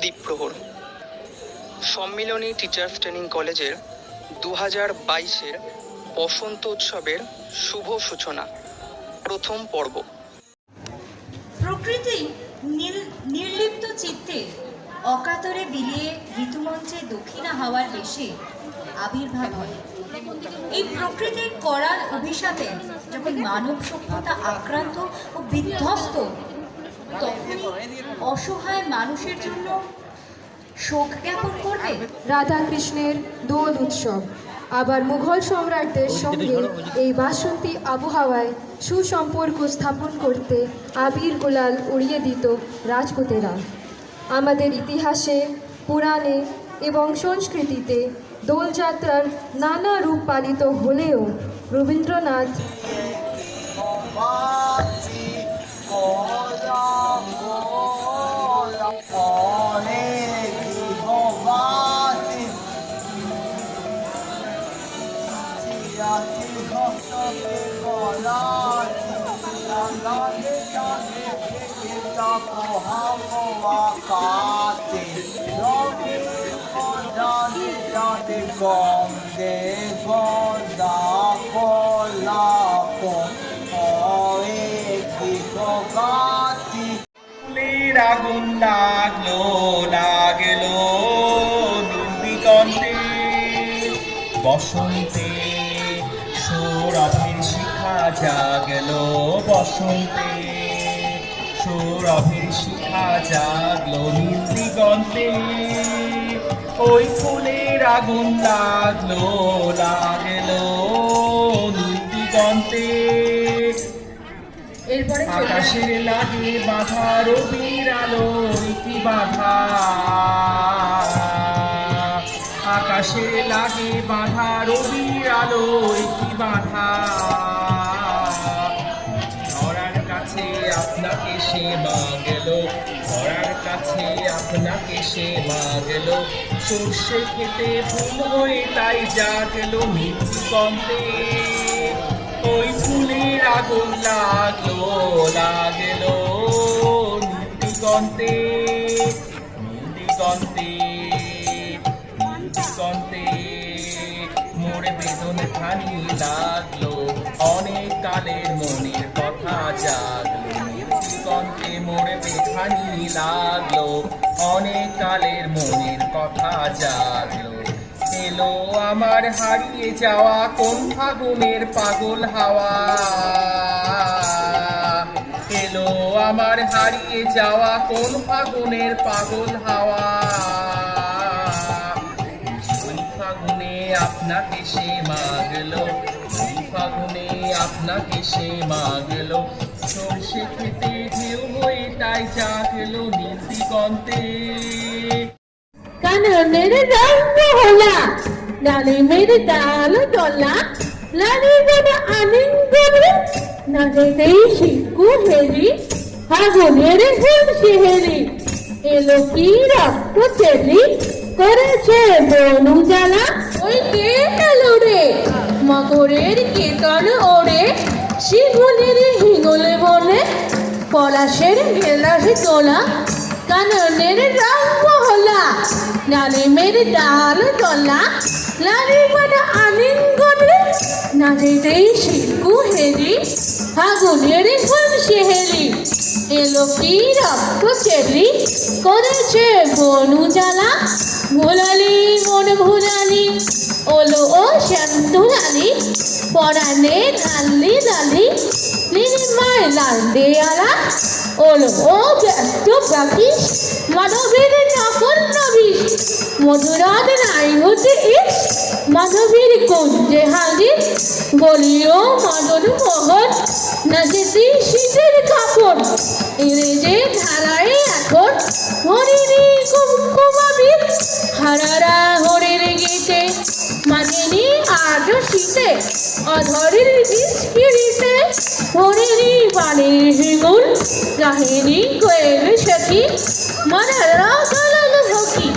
দ্বীপ্রহর সম্মিলনী teachers training কলেজের 2022-এর বসন্ত উৎসবের শুভ সূচনা, প্রথম পর্ব। প্রকৃতি নির্লিপ্ত চিত্তে অকাতরে বিলিয়ে ঋতুমঞ্চে দক্ষিণা হাওয়ার বেশে আবির্ভাব হয়। এই প্রকৃতির করাল অভিশাপে যখন মানব সভ্যতা আক্রান্ত ও বিধ্বস্ত, তখনই অসহায় মানুষের জন্য শোক জ্ঞাপন করবে। রাধা কৃষ্ণের দোল উৎসব আবার মুঘল সম্রাটদের সঙ্গে এই বাসন্তী আবহাওয়ায় সুসম্পর্ক স্থাপন করতে আবির গুলাল উড়িয়ে দিত রাজপুতেরা। আমাদের ইতিহাসে, পুরাণে এবং সংস্কৃতিতে দোলযাত্রার নানা রূপ পালিত হলেও রবীন্দ্রনাথ আগুন লাগলো লাগলো দিগন্তে, বসন্তে সৌরভের শিখা জাগলো, বসন্তে সৌরভের শিখা জাগলো নীল দিগন্তে। ওই ফুলের আগুন লাগলো লাগলো নীল দিগন্তে। আকাশের লাগে বাধা রবির আলো কি বাধা, আকাশের লাগে বাধা রবির আলো কি বাধা। ধরার কাছে আপনাকে সে মা গেল, ধরার কাছে আপনাকে সে মা গেল। সর্ষে খেতে ভুল হয়ে তাই যা গেল মৃত্যুকন্তে। ওই ফুলের আগুন লাগলো লাগলো দিগন্তে দিগন্তে দিগন্তে। মোর বেদন খানি লাগলো অনেক কালের মনের কথা জাগলো দিগন্তে। মোর বেখানি লাগলো অনেক কালের মনের কথা জাগলো। এলো আমার হারিয়ে যাওয়া কোন ফাগুনের পাগল হাওয়া, এলো আমার হারিয়ে যাওয়া কোন ফাগুনের পাগল হাওয়া। ওই ফাগুনে আপনাকে সে মাগলো, ওই ফাগুনে আপনাকে সে মাগলো। সর্ষে খেতে ঢেউ হয়ে তাই জাগলো নীল দিগন্তে। কাননের রঙ হলা ডালিমের ডাল ডলা, লালি দাদা আনন্দ না যেতেই শিকু হেরি, ফাগুনের ফুল শিহেরি। এলো কি রক্ত চেলি করেছে বনু জ্বালা। ওই কে এলো রে মকরের কীর্তন ওরে, শিগুনের হিঙ্গল বনে পলাশের গেলাস তোলা। কাননের রঙ হলা ডালিমের ডাল ডলা, লালি দাদা আনন্দ না যেতেই শিকু হেরি, ফাগুনের ফুল শিহেরি। এলো কি রক্ত চেলি করেছে বনু জ্বালা। ভোলালি মন ভুলালি ওলো ও শান্তলালি, পরাণে লালি লালি নীলিমায় লাল দেয়ালা। ওলো ও ব্যস্ত বাকিস মাধবীর নকল নবিশ, মধুরাত নাই হতে ইস মাধবীর কুঞ্জে হাজির। বলিও মদন মোহন নাচেতি শীতের কাপড়, এরে যে ধারায় এখন হরিণী কুমকুমাবীর। হারারা হরির গীতে মাঝেনি আজ শীতে, অধরের বিস্কিরিতে হরিণী বাণীর হিঙ্গুল। কাহিনী কোয়েল সখী মানারা কালাল হকি,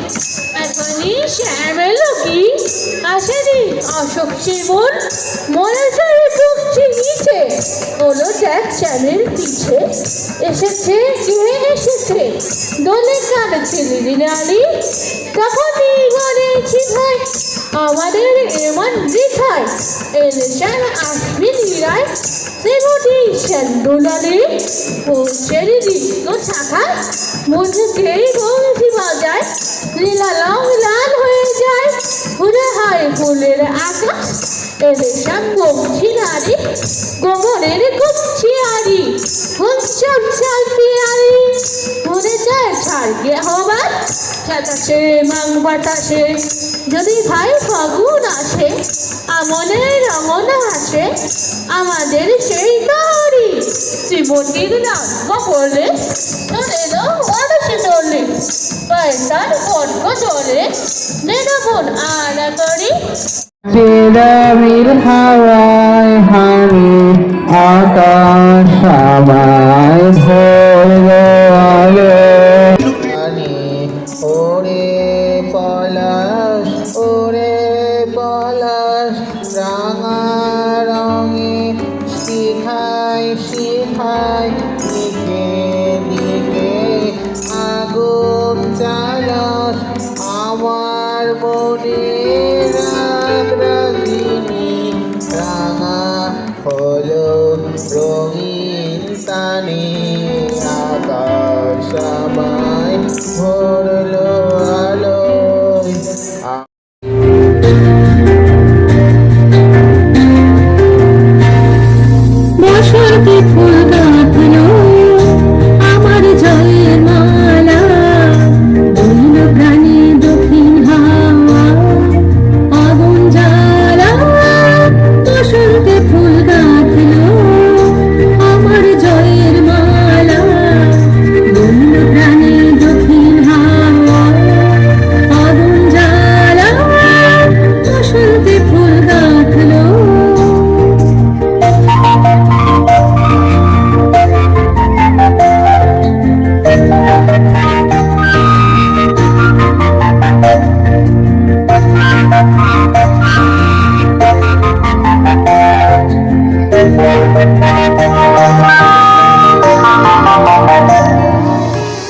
এখনই শ্যামেল কি আসেনি অশোক জীবন মনে চাই ডুবছি নিচে হলো দেখ চ্যানেল পিছে এসেছে কে এসেছে দোলে কানে ছেলে নারী তখনই বলেছি ভাই আমাদের এমন বৃথায় এলেছেন আসবি নিরায় সেবটি সেন্দুলানি পৌঁছের দিক শাখায় মধ্যেই বংশী বাজায় লীলা লং লাল হয়ে যায় ঘুরে হয় ফুলের আকাশ এলেছেন বংশী নারী গোবরের কুচ্ছি আরি হুঞ্চম চালতি আরি ঘুরে যায় ছাড়কে হবার সাতাশে মাং বাতাসে যদি ভাই ফাগুন আসে আমনের রঙন আসে আমাদের সেই তাহারি জীবনটির রাঙ্গ বলে ধরে অনসে তোলে পয়সার কর্ক চলে নিরাপন আলা করি চিরবির হাওয়ায় হানি আকাশ আমায় ভরলো আলো আনি ওরে পলাশ রাঙা রঙে শিখায় শিখায় দিকে দিকে আগুন চালস আমার মনে রাগিনী রাঙা হলো রঙিন তানে আকাশ আমায় ভরলো আলোয় বসন্তে ফুল গাঁথলো আমার জয়ের মালা বইল প্রাণে দক্ষিণ হাওয়া আগুন জ্বালা বসন্তে ফুল গাঁথলো আমার জয়ের মালা বইল প্রাণে দক্ষিণ হাওয়া আগুন জ্বালা বসন্তে ফুল গাঁথলো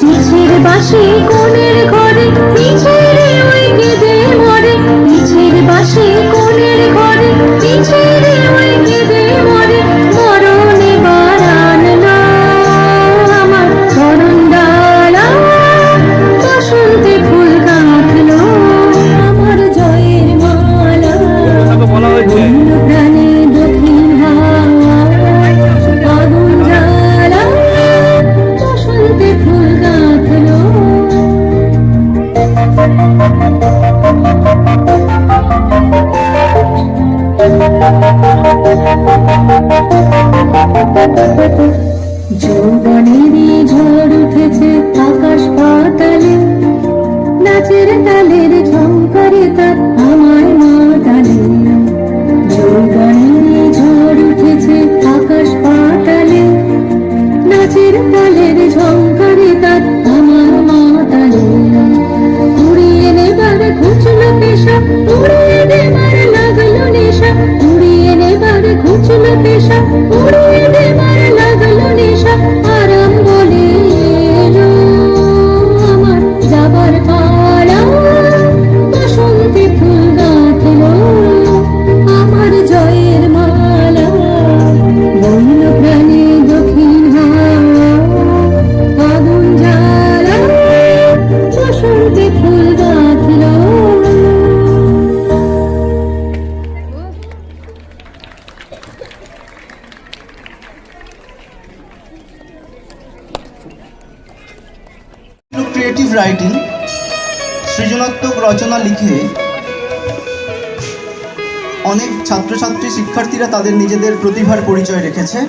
নিচের বাসে কোণের ঘরে নিচের ওই কেঁদে মরে নিচের বাসে কোণের ঘরে নিচের ওই কেঁদে মরে মরণে বারান না আমার চরণ ডালা বসন্তে ফুল গাঁথলো আমার জয়ের মালা বন্য প্রাণে দক্ষিণ হাওয়া আগুন জ্বালা বসন্তে ফুল গাঁথলো যৌবনেরই ঝড় উঠেছে আকাশ পাতালে নাচের তালের ঝঙ্কারে তার আমার মাতালে যৌবনেরই ঝড় উঠেছে আকাশ পাতালে নাচের তালের ঝঙ্কারে তার আমার মাতালে উড়িয়ে নেবার ঘুচলো পেশা উড়িয়ে দেবার লাগলো নেশা উড়িয়ে নেবার ঘুচলো পেশা উড়িয়ে দেবার লাগলো নেশা আরাম বলে এলো আমার যাবার পালা বসন্তে ফুল গাঁথলো আমার জয়ের মালা বইল প্রাণে দক্ষিণ হাওয়া আগুন জ্বালা বসন্তে ফুল গাঁথলো ক্রিয়েটিভ রাইটিং সৃজনাত্মক রচনা লিখে অনেক ছাত্রছাত্রী শিক্ষার্থীরা তাদের নিজেদের প্রতিভার পরিচয় রেখেছে।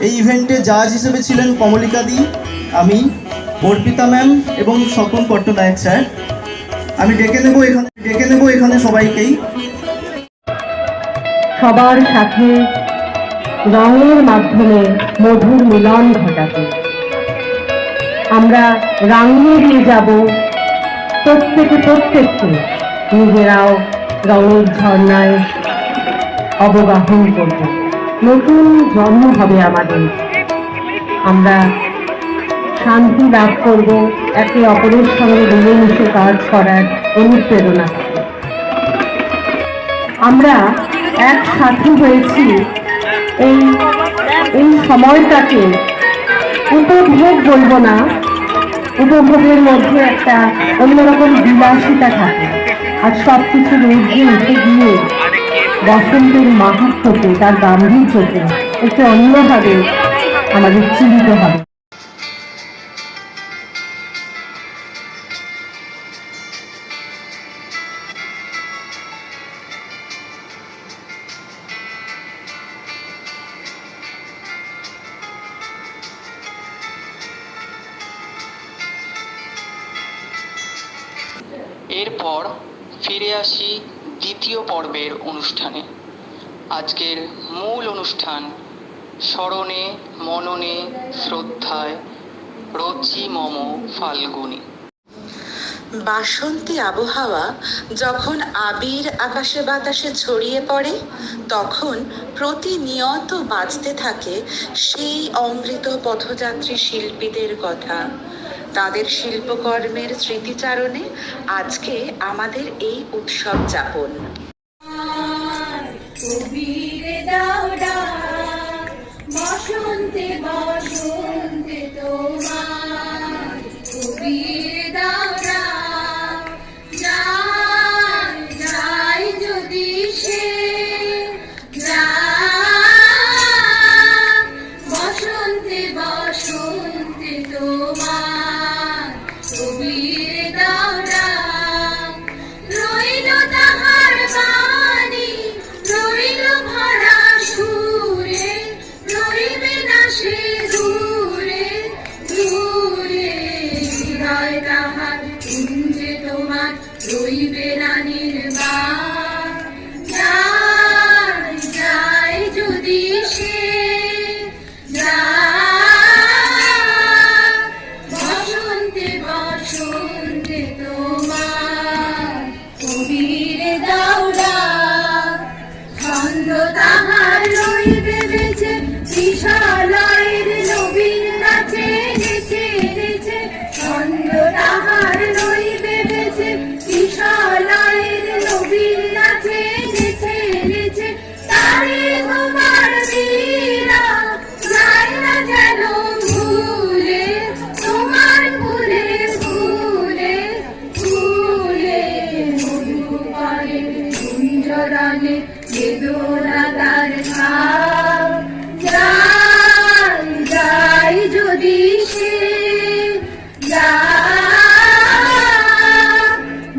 এই ইভেন্টে জাজ হিসেবে ছিলেন কমলিকা দি, আমি, অর্পিতা ম্যাম এবং স্বপন পট্টনায়ক স্যার। আমি ডেকে নেব এখানে সবাইকেই। সবার সাথে রঙের মাধ্যমে মধুর মিলন ঘটাতে আমরা রাঙিয়ে দিয়ে যাব প্রত্যেককে নিজেরাও রঙের ঝর্ণায় অবগাহন করব। নতুন জন্ম হবে আমাদের। আমরা শান্তি লাভ করব একে অপরের সঙ্গে মিলেমিশে কাজ করার অনুপ্রেরণা থেকে। আমরা একসাথে হয়েছি এই সময়টাকে উপভোগ বলবো না, উপভোগের মধ্যে একটা অন্যরকম বিলাসিতা থাকে। আর সব কিছুর ঊর্ধ্বে উঠে গিয়ে বসন্তের মাহাত্ম্যকে, তার গাম্ভীর্যকে একটু অন্যভাবে আমাদের চিনতে হবে। এরপর ফিরে আসি দ্বিতীয় পর্বের অনুষ্ঠানে। আজকের মূল অনুষ্ঠান স্মরণে মননে শ্রদ্ধায় রচি মম ফাল্গুনী। বাসন্তী আবহাওয়া যখন আবির আকাশে বাতাসে ছড়িয়ে পড়ে, তখন প্রতিনিয়ত বাজতে থাকে সেই অমৃত পথযাত্রী শিল্পীদের কথা। তাদের শিল্পকর্মের স্মৃতিচারণে আজকে আমাদের এই উৎসব যাপন। বসন্তে বসন্তে তোমার কবির দাওরা যায় যায় যদি সে যায়। বসন্তে বসন্তে তোমার কবির দাওরা রইল তাহার বাণী, রইল ভরা সুরে, রইবে না সে দূরে দূরে। হৃদয় তাহার কুঞ্জে তোমার রইবে না নির্বাণ। যায় যায় যদি সে যায়। বসন্তে বসন্তে তোমার কবির দাওরা ছন্দ তাহার রইবে বেঁচে, বিশালয়ের নবীন নাচে নেচে নেচে। ছন্দ তাহার রইবে বেঁচে, বিশালয়ের নবীন নাচে নেচে নেচে। তারে তোমার বীরা যায় না যেন ভুলে, তোমার ফুলে ফুলে ফুলে। মধুপানে কুঞ্জরানে বেদনা তার ছাপ। যায় যায় যদি সে যায়।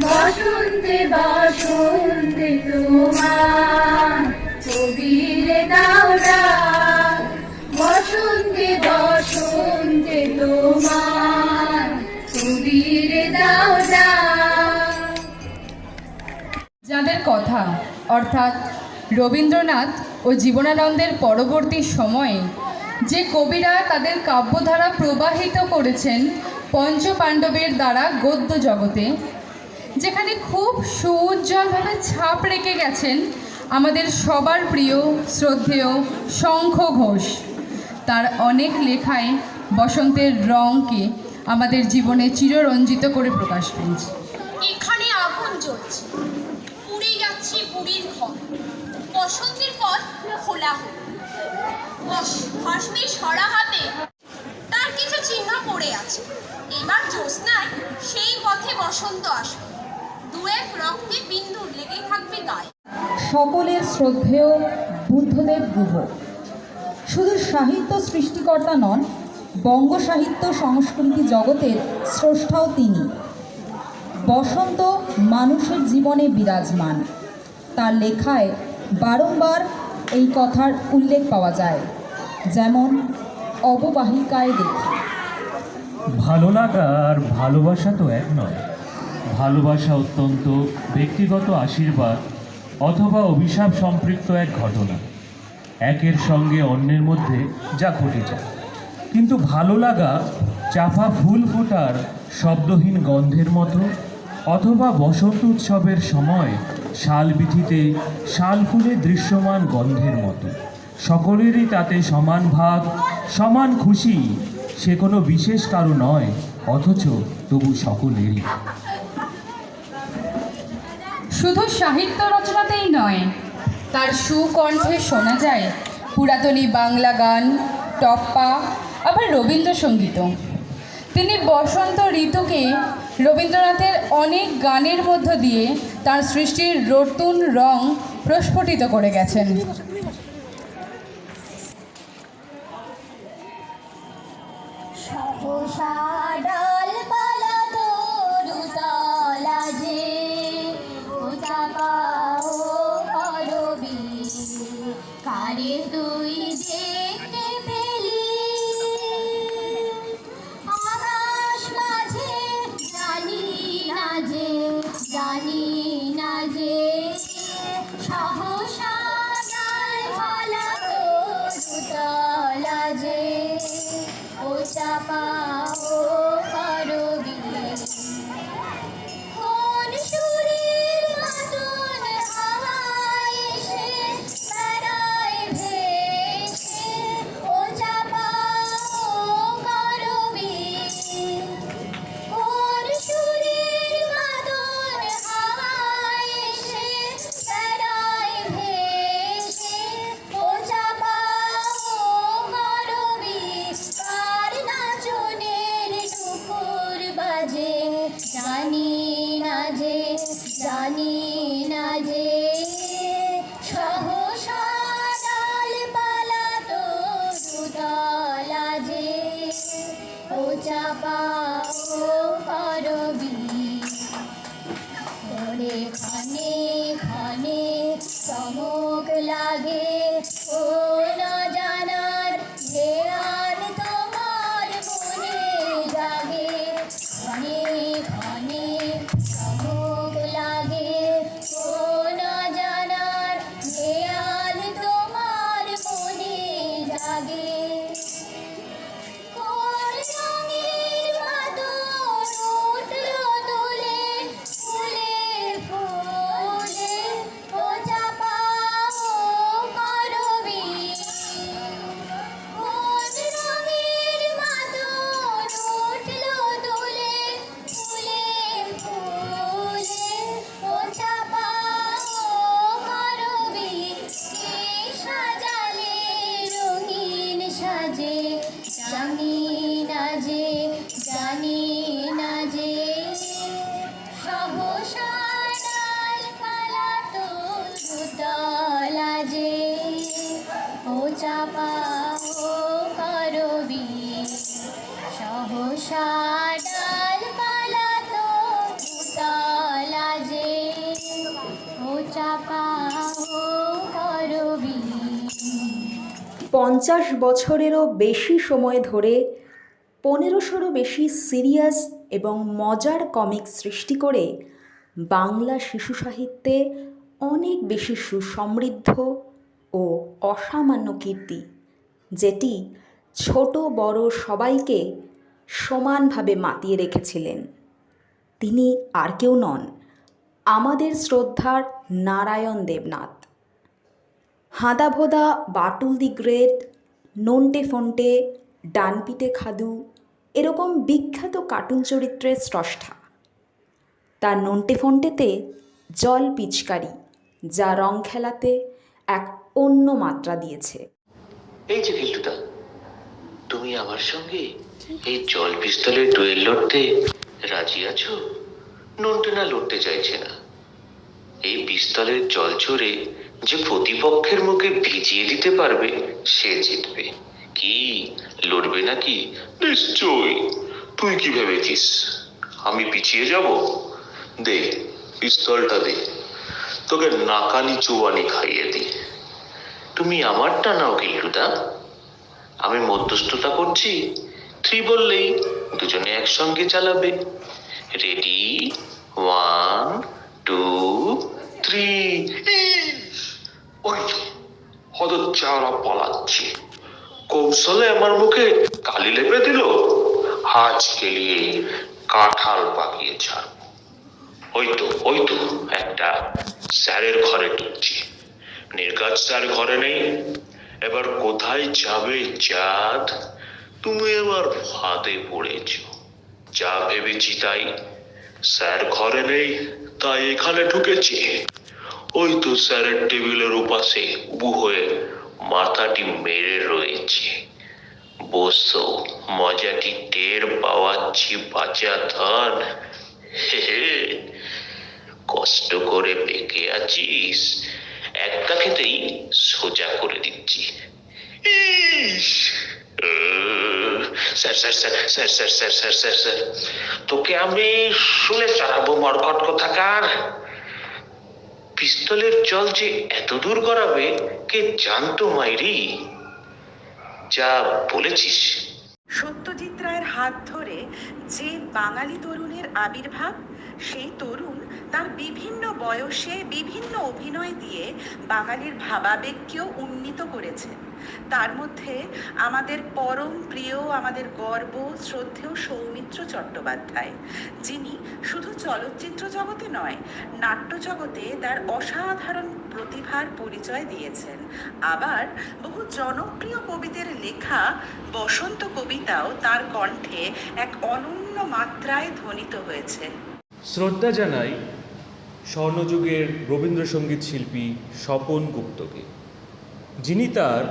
বসন্তে বসন্তে তোমার কবির দাওরা। বসন্তে বসন্তে তোমার কবির দাওরা। যাদের কথা অর্থাৎ রবীন্দ্রনাথ ও জীবনানন্দের পরবর্তী সময়ে যে কবিরা তাদের কাব্যধারা প্রবাহিত করেছেন পঞ্চপাণ্ডবের দ্বারা গদ্য জগতে, যেখানে খুব সুউজ্জ্বলভাবে ছাপ রেখে গেছেন আমাদের সবার প্রিয় শ্রদ্ধেয় শঙ্খ ঘোষ। তার অনেক লেখায় বসন্তের রঙকে আমাদের জীবনে চিররঞ্জিত করে প্রকাশ পেয়েছে। এখানে আগুন জ্বলছে, পুড়ে যাচ্ছে বুড়ির ঘর। বসন্তের পথ খোলা হল, ভস্মের সরা হাতে তার কিছু চিহ্ন পড়ে আছে। এবার জ্যোৎস্নায় সেই পথে বসন্ত আসবে, দু এক রক্তে বিন্দু লেগে থাকবে গায়ে। সকলের শ্রদ্ধেয় বুদ্ধদেব গুহ শুধু সাহিত্য সৃষ্টিকর্তা নন, বঙ্গ সাহিত্য সংস্কৃতি জগতের স্রষ্টাও তিনি। বসন্ত মানুষের জীবনে বিরাজমান। তার লেখায় বারংবার এই কথার উল্লেখ পাওয়া যায়, যেমন অববাহিকায় দেখি। ভালো লাগা আর ভালোবাসা তো এক নয়। ভালোবাসা অত্যন্ত ব্যক্তিগত আশীর্বাদ অথবা অভিশাপ সম্পৃক্ত এক ঘটনা, একের সঙ্গে অন্যের মধ্যে যা ঘটে যায়। কিন্তু ভালো লাগা চাপা ফুল ফোটার শব্দহীন গন্ধের মতো, অথবা বসন্ত উৎসবের সময় শাল বিথিতে শাল ফুলে দৃশ্যমান গন্ধের মতো সকলেরই তাতে সমান ভাগ, সমান খুশি। সে কোনো বিশেষ কারো নয়, অথচ তবু সকলেরই। শুধু সাহিত্য রচনাতেই নয়, তার সুকণ্ঠে শোনা যায় পুরাতনী বাংলা গান, টপ্পা, আবার রবীন্দ্রসঙ্গীতও। তিনি বসন্ত ঋতুকে রবীন্দ্রনাথের অনেক গানের মধ্য দিয়ে তার সৃষ্টির নতুন রং প্রস্ফুটিত করে গেছেন। সহসা ডালপালা তরুতলা যে ও চাপা ও করবি কারে তুই দেখতে পেলি আকাশ মাঝে জানি না যে সহসা ডালপালা তরুতলা যে ও চাপা ও করবি কোন সুরের মতন হাওয়ায় এসে বেড়ায় ভেসে ও চাপা ও করবি কোন সুরের মতন হাওয়ায় এসে বেড়ায় ভেসে ও চাপা ও করবি কার নাচনের টুকুর বাজে জানি না যে সহসা ডালপালা তরুতলা যে ও চাপা ও করবি ওরে খানে খানে চমক লাগে ও না জানার ধ্যান তোমার মনে জাগে খানে খানে চমক লাগে ও না জানার ধ্যান তোমার মনে জাগে কোন রঙের মাদুর উঠলো দুলে ফুলে ফুলে ও চাপা ও করবি কোন রঙের মাদুর উঠলো দুলে ফুলে ফুলে ও চাপা ও করবি কে সাজালে রঙিন সাজে জানি না যে সহসা ডালপালা তরুতলা যে ও চাপা ও করবি সহসা ডালপালা তরুতলা যে ও চাপা ও করবি 50 বছরেরও বেশি সময় ধরে 1500-রও বেশি সিরিয়াস এবং মজার কমিক সৃষ্টি করে বাংলা শিশু সাহিত্যে অনেক বেশি সুসমৃদ্ধ ও অসামান্য কীর্তি, যেটি ছোট বড় সবাইকে সমানভাবে মাতিয়ে রেখেছিলেন। তিনি আর কেউ নন, আমাদের শ্রদ্ধার নারায়ণ দেবনাথ। হাঁদাভোঁদা, বাটুল দি গ্রেট, নন্টে ফন্টে, ডানপিটে খাদু এরকম বিখ্যাত কার্টুন চরিত্রের স্রষ্টা। তার নন্টে ফন্টেতে জল পিচকারি, যা রং খেলাতে এক অন্য মাত্রা দিয়েছে। এই যে গিল্টুদা, তুমি আমার সঙ্গে এই জল পিস্তলের ডুয়েল লড়তে রাজি আছো? নন্টে না লড়তে চাইছে না। এই পিস্তলের জল ছড়ে যে প্রতিপক্ষের মুখে ভিজিয়ে দিতে পারবে সে জিতবে। কি লড়বে নাকি? নিশ্চয়ই। তুই কি ভেবেছিস আমি পিছিয়ে যাব? দে পিস্তলটা দে, তোকে নাকানি চুবানি খাইয়ে দি। তুমি আমারটা নাও গিল্টুদা, আমি মধ্যস্থতা করছি। 3 বললেই দুজনে একসঙ্গে চালাবে। রেডি, 1 2 3। ওই হতচ্ছাড়া পালাচ্ছে, কৌশলে আমার মুখে কালি লেপে দিল। আজকে নিয়ে কাঁঠাল পাকিয়ে ছাড়ব। ওই তো একটা স্যারের ঘরে ঢুকছি। নির্গাত স্যার ঘরে নেই। এবার কোথায় যাবে চাঁদ? তুমি এবার ফাঁদে পড়েছ। যা ভেবেছি তাই। স্যার ঘরে নেই, তাই এখানে ঢুকেছি। ওই তো স্যারের টেবিলের উপাসে উবু হয়ে মাথাটি মেরে রয়েছে। বসো, মজাটি টের পাওয়াচ্ছি বাঁচা ধন। কষ্ট করে পেকে আছিস, একটা খেতেই সোজা করে দিচ্ছি। ইস, sir sir sir sir sir sir sir sir sir তোকে আমি শুলে চালাবো মরকট কোথাকার। পিস্তলের জল যে এত দূর গড়াবে কে জানতো মাইরি? যা বলেছিস। সত্যজিৎ রায়ের হাত ধরে যে বাঙালি তরুণের আবির্ভাব, সেই তরুণ তার বিভিন্ন বয়সে বিভিন্ন অভিনয় দিয়ে বাঙালির ভাবাবেগকেও উন্নীত করেছেন। তার মধ্যে আমাদের পরম প্রিয়, আমাদের গর্ব, শ্রদ্ধেয় সৌমিত্র চট্টোপাধ্যায়, যিনি শুধু চলচ্চিত্র জগতে নয়, নাট্য জগতে তার অসাধারণ প্রতিভার পরিচয় দিয়েছেন। আবার বহু জনপ্রিয় কবিদের লেখা বসন্ত কবিতাও তার কণ্ঠে এক অনন্য মাত্রায় ধ্বনিত হয়েছে। শ্রদ্ধা জানাই স্বর্ণযুগের রবীন্দ্রসঙ্গীত শিল্পী স্বপন গুপ্তকে, যিনি তার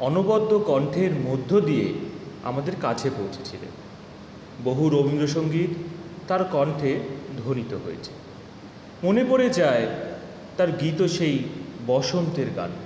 অনবদ্য কণ্ঠের মধ্য দিয়ে আমাদের কাছে পৌঁছেছিলেন। বহু রবীন্দ্রসঙ্গীত তার কণ্ঠে ধ্বনিত হয়েছে। মনে পড়ে যায় তার গীত সেই বসন্তের গানটি।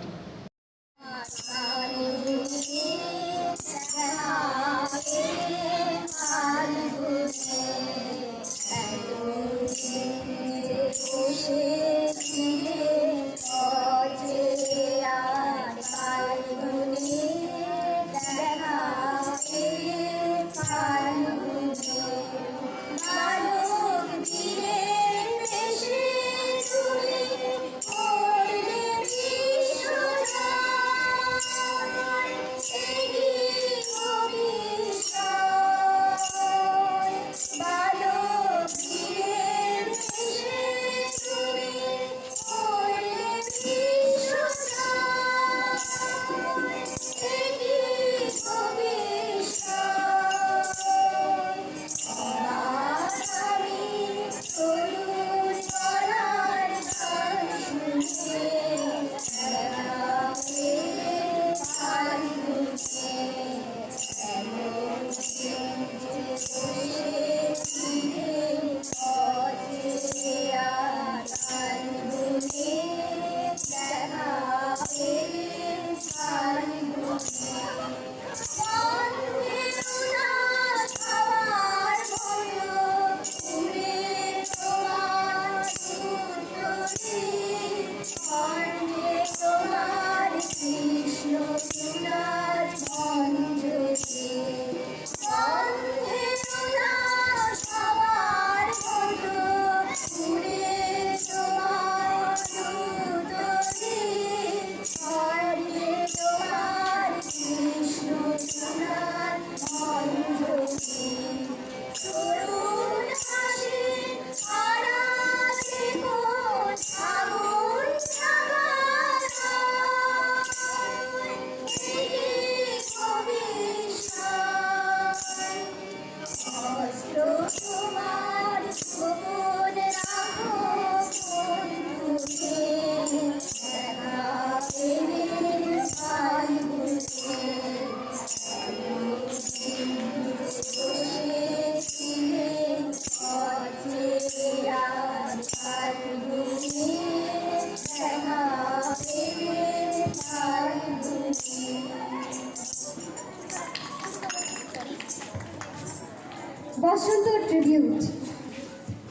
Basanto tribute.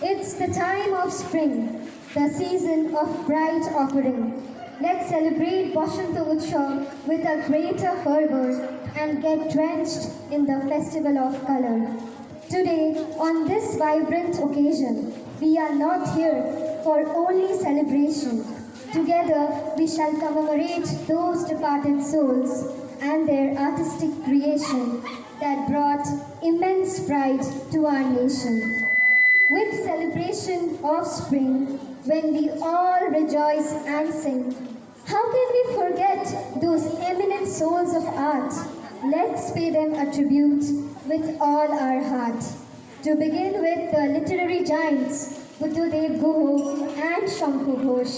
It's the time of spring, the season of bright offering. Let's celebrate Basanto Utsav with a greater fervor and get drenched in the festival of color. Today, on this vibrant occasion, we are not here for only celebration. Together, we shall commemorate those departed souls and their artistic creation that brought immense pride to our nation. with celebration of spring, when we all rejoice and sing. How can we forget those eminent souls of art? Let's pay them a tribute with all our heart. To begin with the literary giants, Buddhadev Guha and Shankhu Ghosh.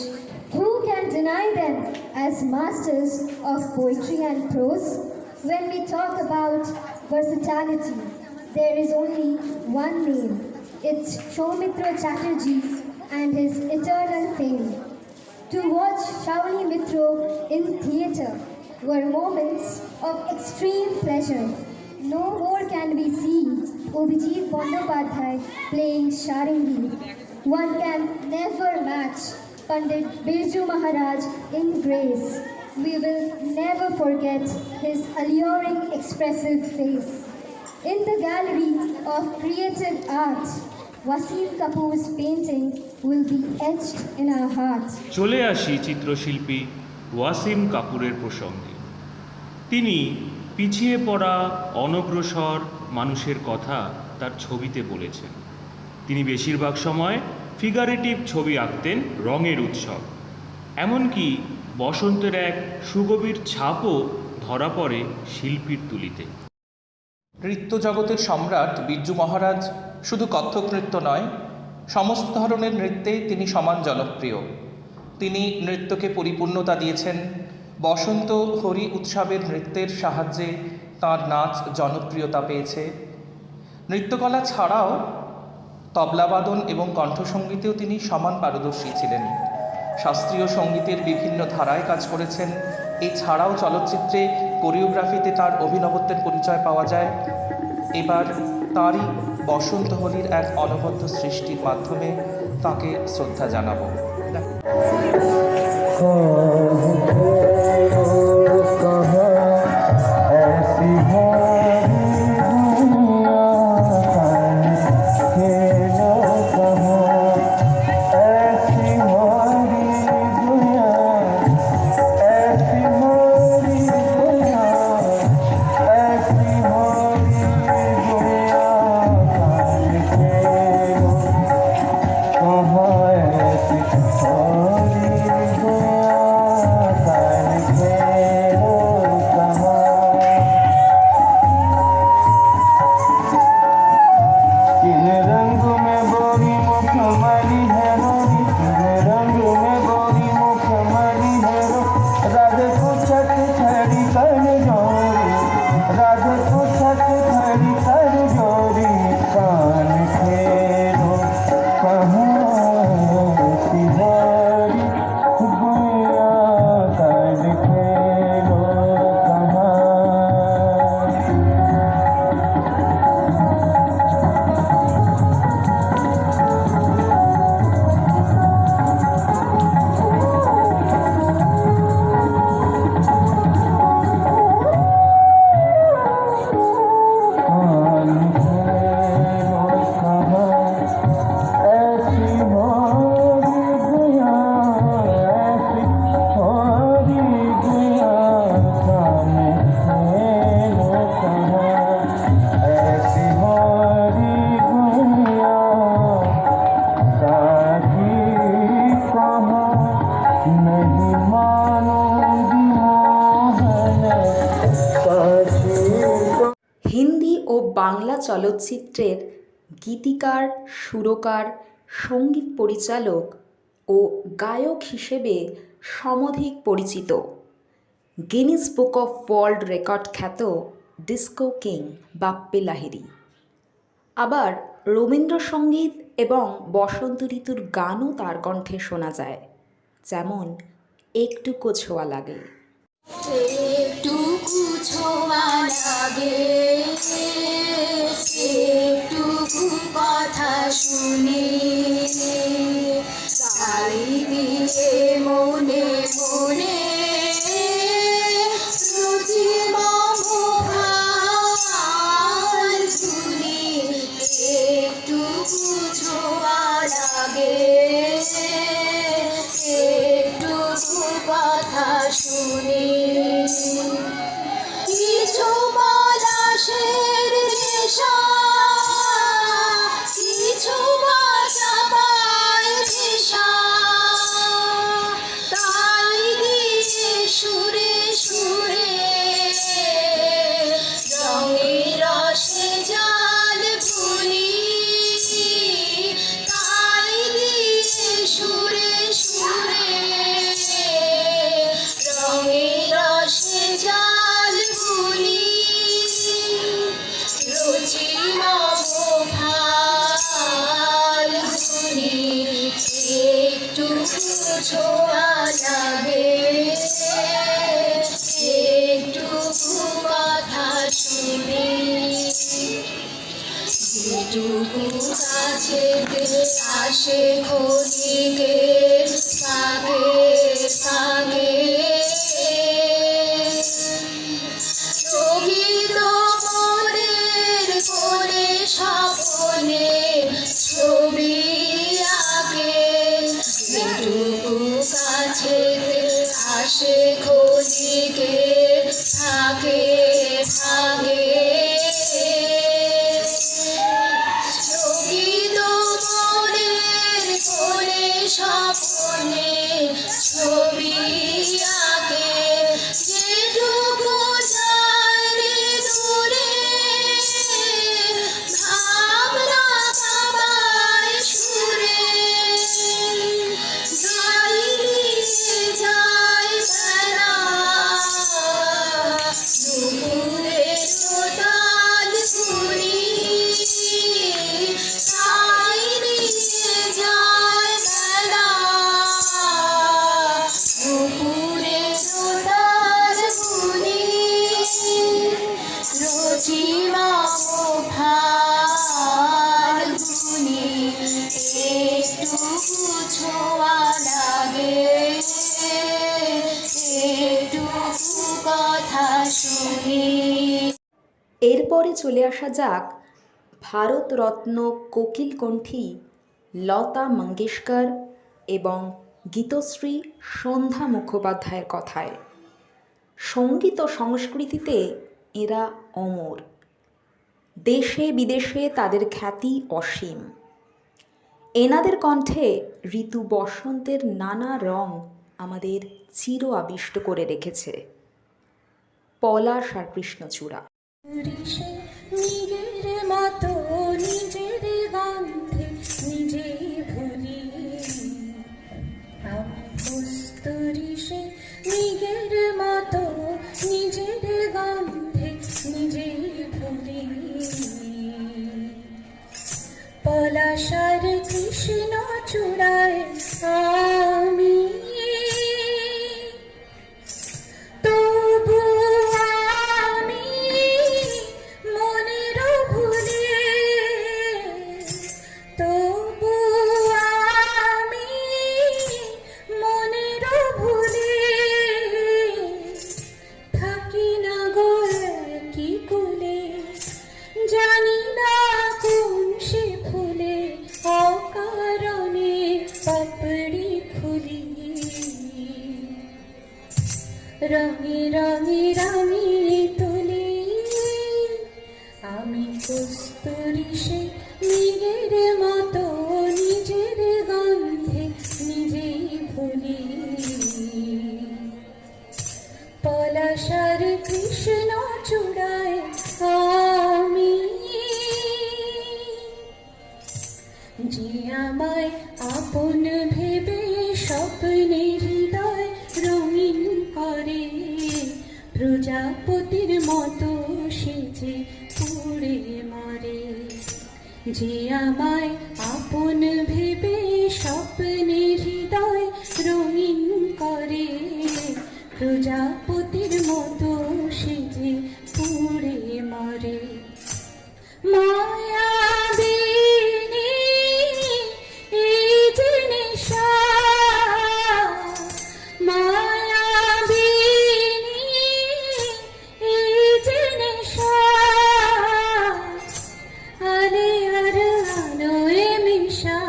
Who can deny them as masters of poetry and prose? When we talk about versatility, there is only one name. It's Soumitra Chatterjee and his eternal fame. To watch Shauli Mitro in theatre were moments of extreme pleasure. No more can we see Abhijit Bandyopadhyay playing Sharangi. One can never match Pandit Birju Maharaj in grace. We will never forget his alluring expressive face. In the gallery of creative art, Wasim Kapoor's painting will be etched in our hearts. চলে আসি চিত্রশিল্পী ওয়াসিম কাপুরের প্রসঙ্গে। তিনি পিছিয়ে পড়া অনগ্রসর মানুষের কথা তার ছবিতে বলেছেন। তিনি বেশিরভাগ সময় ফিগারেটিভ ছবি আঁকতেন রঙের উৎসব। এমনকি বসন্তের এক সুগভীর ছাপও ধরা পড়ে শিল্পীর তুলিতে। নৃত্য জগতের সম্রাট বিরজু মহারাজ শুধু কত্থক নৃত্য নয়, সমস্ত ধরনের নৃত্যেই তিনি সমান জনপ্রিয়। তিনি নৃত্যকে পরিপূর্ণতা দিয়েছেন। বসন্ত হরি উৎসবের নৃত্যের সাহায্যে তাঁর নাচ জনপ্রিয়তা পেয়েছে। নৃত্যকলা ছাড়াও তবলাবাদন এবং কণ্ঠসঙ্গীতেও তিনি সমান পারদর্শী ছিলেন। শাস্ত্রীয় সঙ্গীতের বিভিন্ন ধারায় কাজ করেছেন। এছাড়াও চলচ্চিত্রে কোরিওগ্রাফিতে তার অভিনবত্বের পরিচয় পাওয়া যায়। এবার তাঁরই বসন্ত হোলির এক অনবদ্য সৃষ্টির মাধ্যমে তাঁকে শ্রদ্ধা জানাবো। হিন্দি ও বাংলা চলচ্চিত্রের গীতিকার, সুরকার, সঙ্গীত পরিচালক ও গায়ক হিসেবে সমধিক পরিচিত। Guinness book of world record খ্যাত ডিস্কো কিং বাপ্পি লাহিড়ী। আবার রবীন্দ্রসঙ্গীত এবং বসন্ত ঋতুর গানও তার কণ্ঠে শোনা যায়, যেমন একটুকু ছোঁয়া লাগে। একটুকু ছোঁয়া লাগে, একটুকু কথা শুনে তাই দিয়ে মনে মনে একটুকু ছোঁয়া লাগে, একটুকু কথা শুনে কিছু পলাশের নেশা, কিছু ছোঁয়া লাগে একটুকু কথা শুনি যেটুকু কাছেতে আসে ক্ষণিকে সাগে সাগে রোগিত মনের করে স্বপ্নে ছবি আঁকে যেটুকু কাছেতে আসে ক্ষণিকে থাকে থাকে রোগিত মনের করে স্বপ্নে ছবি আঁকে যেটুকু যায় রে দূরে ভাবনা ভাবায় সুরে গাইয়ে যায় বেলা দুপুরের তাল ঘুরি তাই নিয়ে যায় বেলা দুপুরের তাল ঘুরি রচিমা ফাল্গুনি একটুকু ছোঁয়া লাগে একটুকু কথা শুনি। এরপরে চলে আসা যাক ভারতরত্ন কোকিলকণ্ঠী লতা মঙ্গেশকর এবং গীতশ্রী সন্ধ্যা মুখোপাধ্যায়ের কথায়। সঙ্গীত ও সংস্কৃতিতে এরা অমর, দেশে বিদেশে তাদের খ্যাতি অসীম। এনাদের কণ্ঠে ঋতু বসন্তের নানা রং আমাদের চির আবিষ্ট করে রেখেছে। পলাশ আর কৃষ্ণচূড়া। নিজের মতো নিজের গন্ধে নিজে ভুলি আমি কস্তুরী সে নিজের মতো নিজের গন্ধে নিজে ভুলি পলাশার কৃষ্ণ চূড়ায় আমি তবু আমি মনের ভুলে তবু আমি মনের ভুলে থাকি না গো কি কুলে জানি না কোন সে ফুলে অকারণে পাপড়ি খুলি রঙে রঙে রঙে তুলি আমি কস্তুরী সে নিজের মতো নিজের গন্ধে নিজেই ভুলি পলাশার কৃষ্ণ চূড়ায় আমি যে আমায় আপন ভেবে স্বপ্নে হৃদয় রঙিন করে প্রজাপতির মতো সেজে পুড়ে মরে যে আমায় আপন ভেবে স্বপ্নে হৃদয় রঙিন করে প্রজাপতির মতো সেজে পুড়ে মরে মায়াবিনী এই যে নেশা মায়াবিনী এই যে নেশা আলে আর আলোয় মিশা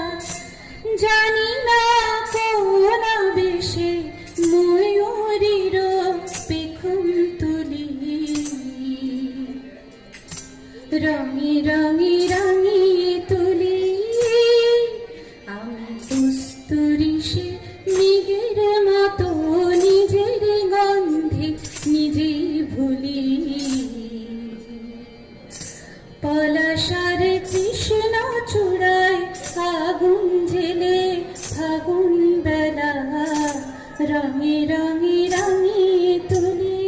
জানি না কোন বেশে ময়ূরীর পেখম তুলি রঙে রঙে রঙে তুলি আমি কস্তুরী সে নিজের মতো নিজের গন্ধে নিজেই ভুলি পলাশার কৃষ্ণ চূড়ায় আগুন জেলে ফাগুন বেলা রঙে রঙে রঙে তুলি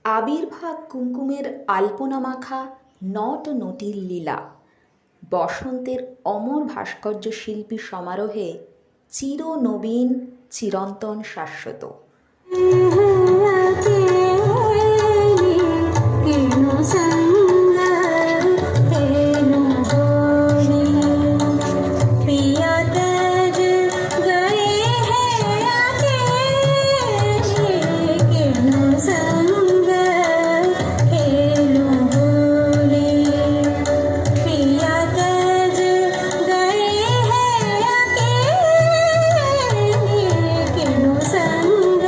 আবির্ভাব কুমকুমের আলপনা মাখা নট নটির লীলা, বসন্তের অমর ভাস্কর্য শিল্পী সমারোহে চির নবীন চিরন্তন শাশ্বত। संग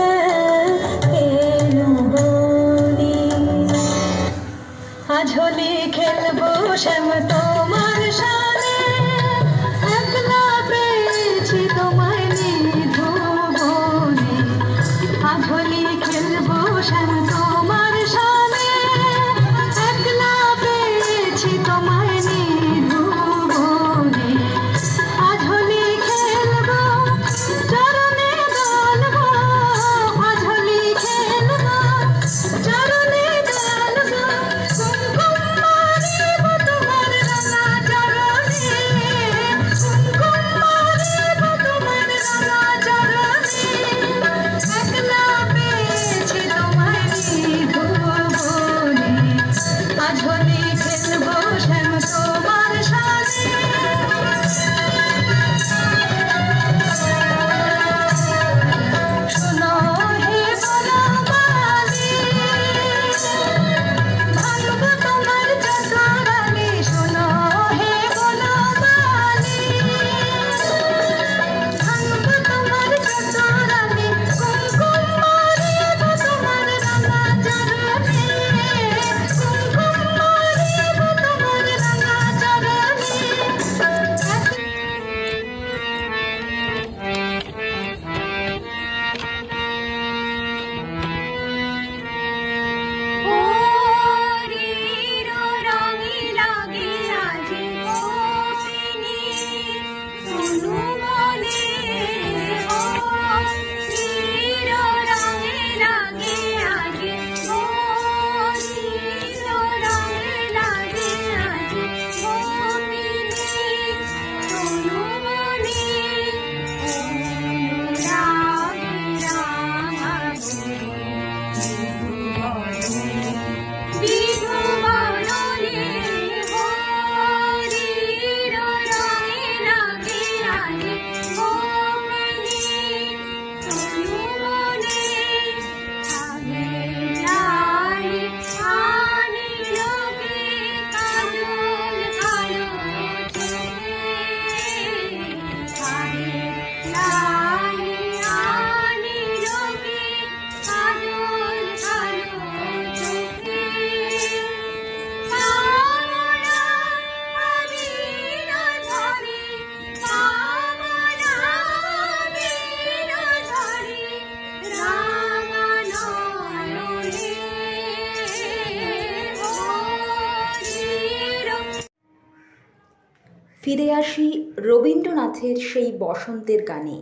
ফিরে আসি রবীন্দ্রনাথের সেই বসন্তের গানে,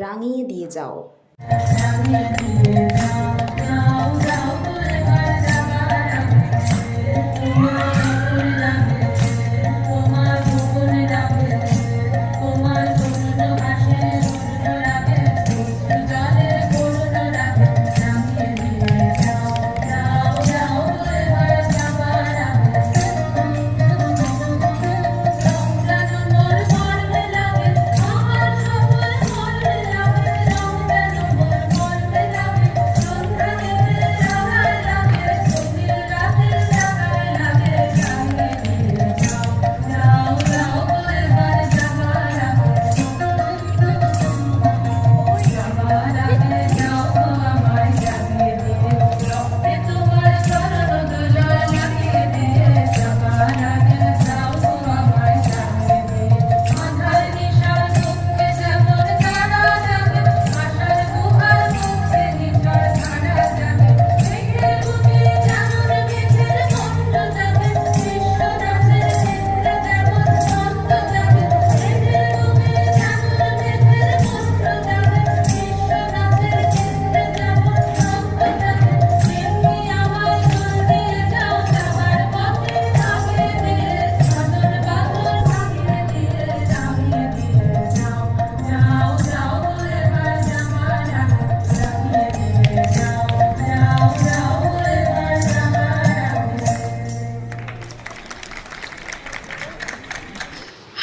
রাঙিয়ে দিয়ে যাও।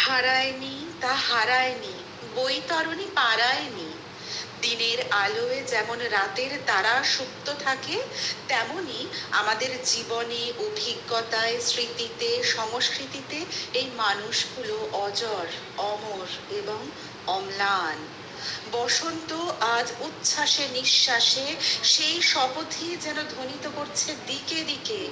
হারায়নি তা হারায়নি, বৈতরণী পারায়নি। দিনের আলোয় যেমন রাতের তারা সুপ্ত থাকে, তেমনি আমাদের জীবনে, অভিজ্ঞতায়, স্মৃতিতে, সংস্কৃতিতে এই মানুষগুলো অজর, অমর এবং অম্লান। বসন্ত আজ উচ্ছ্বাসে নিঃশ্বাসে সেই শপথই যেন ধ্বনিত করছে দিকে দিকে।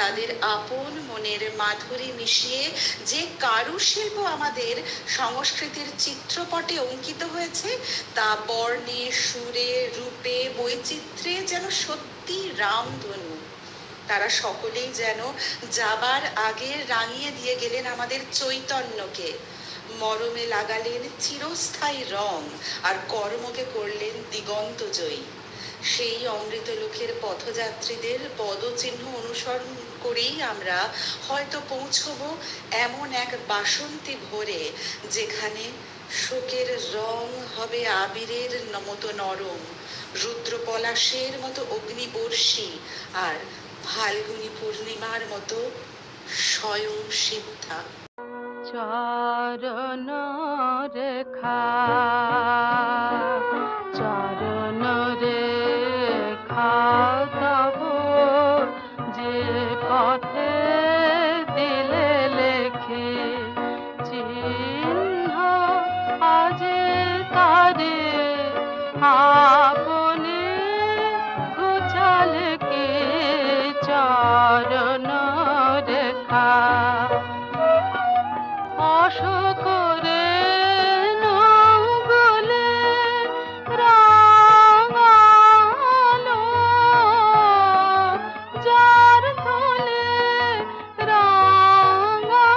তাদের আপন মনের মাধুরী মিশিয়ে যে কারুশিল্প আমাদের সংস্কৃতির চিত্রপটে অঙ্কিত হয়েছে, তা বর্ণে, সুরে, রূপে, বৈচিত্র্যে যেন সত্যি রামধনু। তারা সকলেই যেন যাবার আগে রাঙিয়ে দিয়ে গেলেন আমাদের চৈতন্যকে, মরমে লাগালেন চিরস্থায়ী রং, আর কর্মকে করলেন দিগন্ত জয়ী। সেই অমৃত লোকের পথযাত্রীদের পদচিহ্ন অনুসরণ করেই আমরা হয়তো পৌঁছব এমন এক বাসন্তী ভোরে, যেখানে শোকের রং হবে আবিরের মতো নরম, রুদ্রপলাশের মতো অগ্নিবর্ষী, আর ফাল্গুনী পূর্ণিমার মতো স্বয়ং সিদ্ধা। চরণ রেখা, চরণ রেখা তব যে পথে দিলে লেখে, চিহ্ন আজে তারে আপনি ঘুচালে কে। চরণ রেখা অশোকরে নঙ্গলে রাঙালো, যার থলে রাঙালো,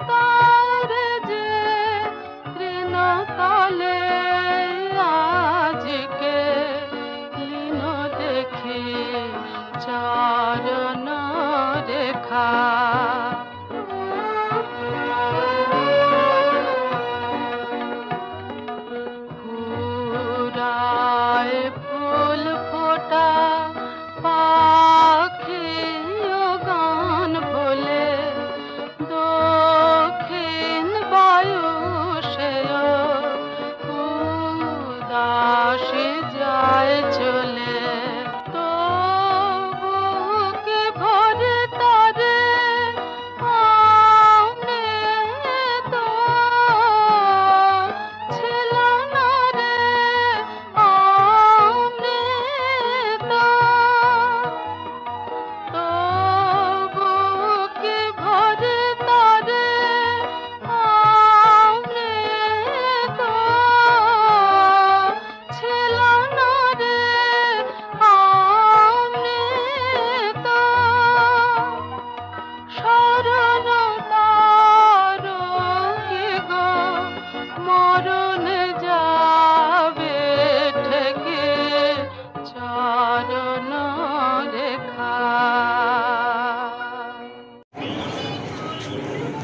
তার যে তৃণতলে আজকে লীন দেখে। চরণ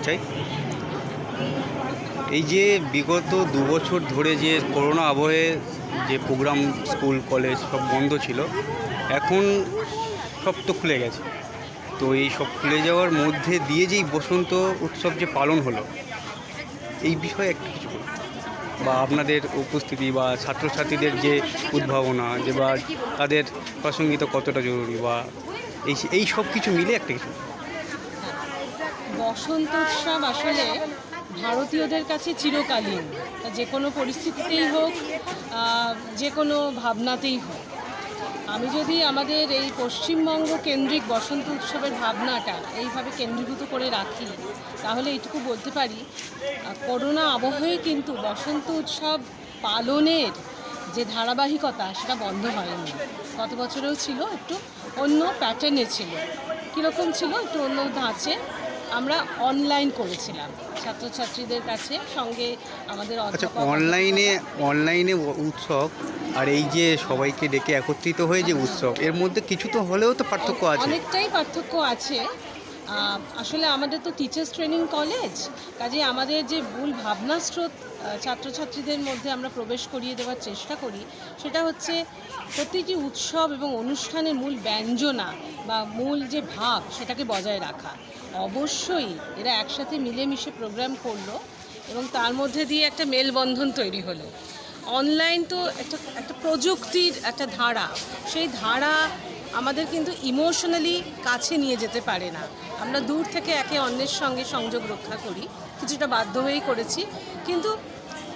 চাই। এই যে বিগত 2 বছর ধরে যে করোনা আবহে যে প্রোগ্রাম স্কুল কলেজ সব বন্ধ ছিল, এখন সব তো খুলে গেছে। তো এই সব খুলে যাওয়ার মধ্যে দিয়ে যেই বসন্ত উৎসব যে পালন হলো, এই বিষয়ে একটু কিছু বলুন, বা আপনাদের উপস্থিতি বা ছাত্রছাত্রীদের যে উদ্ভাবনা যে বা তাদের প্রাসঙ্গিকতা কতটা জরুরি, বা এই সব কিছু মিলে একটা কিছু। বসন্ত উৎসব আসলে ভারতীয়দের কাছে চিরকালীন, যে কোনো পরিস্থিতিতেই হোক, যে কোনো ভাবনাতেই হোক। আমি যদি আমাদের এই পশ্চিমবঙ্গ কেন্দ্রিক বসন্ত উৎসবের ভাবনাটা এইভাবে কেন্দ্রীভূত করে রাখি, তাহলে এইটুকু বলতে পারি, করোনা আবহে কিন্তু বসন্ত উৎসব পালনের যে ধারাবাহিকতা সেটা বন্ধ হয়নি। গত বছরেও ছিল, একটু অন্য প্যাটার্নে ছিল। কীরকম ছিল? একটু অন্য ধাঁচে আমরা অনলাইন করেছিলাম ছাত্রছাত্রীদের কাছে, সঙ্গে আমাদের অনলাইনে উৎসব আর এই যে সবাইকে ডেকে একত্রিত হয়ে যে উৎসব, এর মধ্যে কিছু তো হলেও তো পার্থক্য আছে। অনেকটাই পার্থক্য আছে। আসলে আমাদের তো টিচার্স ট্রেনিং কলেজ, কাজে আমাদের যে মূল ভাবনা স্রোত ছাত্রছাত্রীদের মধ্যে আমরা প্রবেশ করিয়ে দেওয়ার চেষ্টা করি, সেটা হচ্ছে প্রতিটি উৎসব এবং অনুষ্ঠানের মূল ব্যঞ্জনা বা মূল যে ভাব সেটাকে বজায় রাখা। অবশ্যই এরা একসাথে মিলেমিশে প্রোগ্রাম করলো এবং তার মধ্যে দিয়ে একটা মেলবন্ধন তৈরি হলো। অনলাইন তো একটা প্রযুক্তির একটা ধারা, সেই ধারা আমাদের কিন্তু ইমোশনালি কাছে নিয়ে যেতে পারে না। আমরা দূর থেকে একে অন্যের সঙ্গে সংযোগ রক্ষা করি, কিছুটা বাধ্য হয়েই করেছি, কিন্তু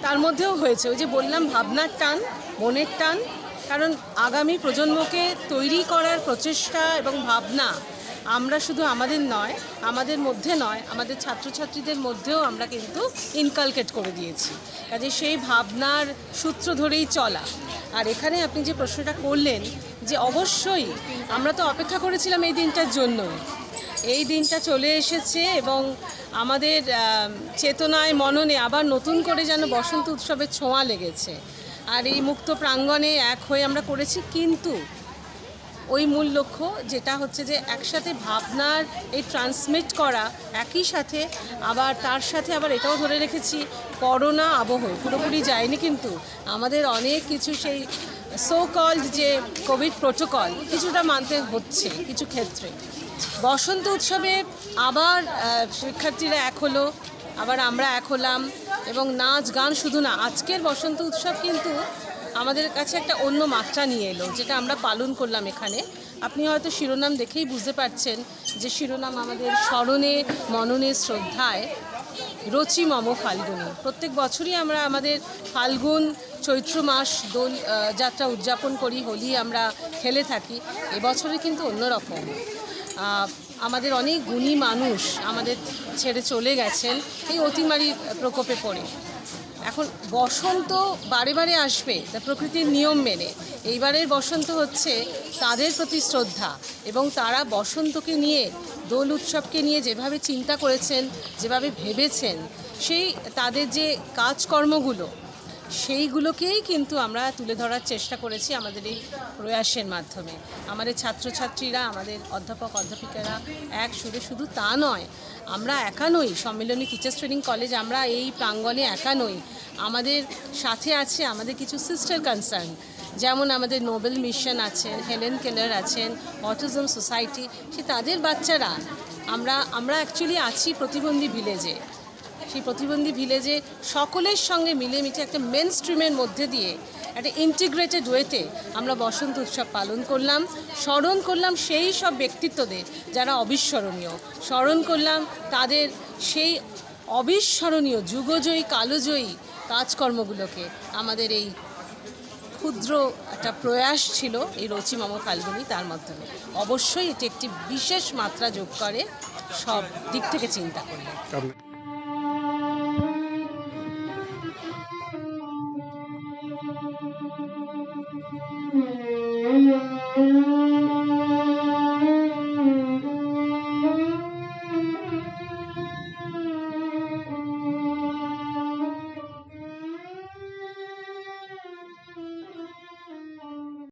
তার মধ্যেও হয়েছে ওই যে বললাম ভাবনার টান, মনের টান। কারণ আগামী প্রজন্মকে তৈরি করার প্রচেষ্টা এবং ভাবনা আমরা শুধু আমাদের মধ্যে নয়, আমাদের ছাত্রছাত্রীদের মধ্যেও আমরা কিন্তু ইনকালকেট করে দিয়েছি। কাজে সেই ভাবনার সূত্র ধরেই চলা। আর এখানে আপনি যে প্রশ্নটা করলেন, যে অবশ্যই আমরা তো অপেক্ষা করেছিলাম এই দিনটার জন্য। এই দিনটা চলে এসেছে এবং আমাদের চেতনায় মননে আবার নতুন করে যেন বসন্ত উৎসবের ছোঁয়া লেগেছে। আর এই মুক্ত প্রাঙ্গণে এক হয়ে আমরা করেছি, কিন্তু ওই মূল লক্ষ্য যেটা হচ্ছে যে একসাথে ভাবনার এই ট্রান্সমিট করা, একই সাথে আবার তার সাথে আবার এটাও ধরে রেখেছি করোনা আবহ পুরোপুরি যায়নি, কিন্তু আমাদের অনেক কিছু সেই সো কল্ড যে কোভিড প্রোটোকল কিছুটা মানতে হচ্ছে কিছু ক্ষেত্রে। বসন্ত উৎসবে আবার শিক্ষার্থীরা এক হলো, আবার আমরা এক হলাম, এবং নাচ গান শুধু না, আজকের বসন্ত উৎসব কিন্তু আমাদের কাছে একটা অন্য মাত্রা নিয়ে এলো, যেটা আমরা পালন করলাম এখানে। আপনি হয়তো শিরোনাম দেখেই বুঝতে পারছেন যে শিরোনাম আমাদের স্মরণে মননে শ্রদ্ধায় রচি মম ফাল্গুনী। প্রত্যেক বছরই আমরা আমাদের ফাল্গুন চৈত্র মাস দোল যাত্রা উদযাপন করি, হোলি আমরা খেলে থাকি। এবছরে কিন্তু অন্যরকম। আমাদের অনেক গুণী মানুষ আমাদের ছেড়ে চলে গেছেন এই অতিমারির প্রকোপে পড়ে। এখন বসন্ত বারে বারে আসবে, তা প্রকৃতির নিয়ম মেনে। এইবারের বসন্ত হচ্ছে তাদের প্রতি শ্রদ্ধা, এবং তারা বসন্তকে নিয়ে, দোল উৎসবকে নিয়ে যেভাবে চিন্তা করেছেন, যেভাবে ভেবেছেন, সেই তাদের যে কাজকর্মগুলো, সেইগুলোকেই কিন্তু আমরা তুলে ধরার চেষ্টা করেছি আমাদের এই প্রয়াসের মাধ্যমে। আমাদের ছাত্রছাত্রীরা, আমাদের অধ্যাপক অধ্যাপিকারা এক সুরে, শুধু তা নয়, আমরা একা নই। সম্মিলনী টিচার্স ট্রেনিং কলেজ আমরা এই প্রাঙ্গণে একা নই। আমাদের সাথে আছে আমাদের কিছু সিস্টার কনসার্ন, যেমন আমাদের নোবেল মিশন আছেন, হেলেন কেলার আছেন, অটিজম সোসাইটি, সে তাদের বাচ্চারা। আমরা অ্যাকচুয়ালি আছি প্রতিবন্ধী ভিলেজে। সেই প্রতিবন্ধী ভিলেজে সকলের সঙ্গে মিলেমিশে একটা মেন স্ট্রিমের মধ্যে দিয়ে একটা ইন্টিগ্রেটেড ওয়েতে আমরা বসন্ত উৎসব পালন করলাম। স্মরণ করলাম সেই সব ব্যক্তিত্বদের যারা অবিস্মরণীয়, স্মরণ করলাম তাদের সেই অবিস্মরণীয় যুগজয়ী কালজয়ী কাজকর্মগুলোকে। আমাদের এই ক্ষুদ্র একটা প্রয়াস ছিল এই রচি মম ফাল্গুনী, তার মাধ্যমে অবশ্যই এটি একটি বিশেষ মাত্রা যোগ করে সব দিক থেকে চিন্তা করলে।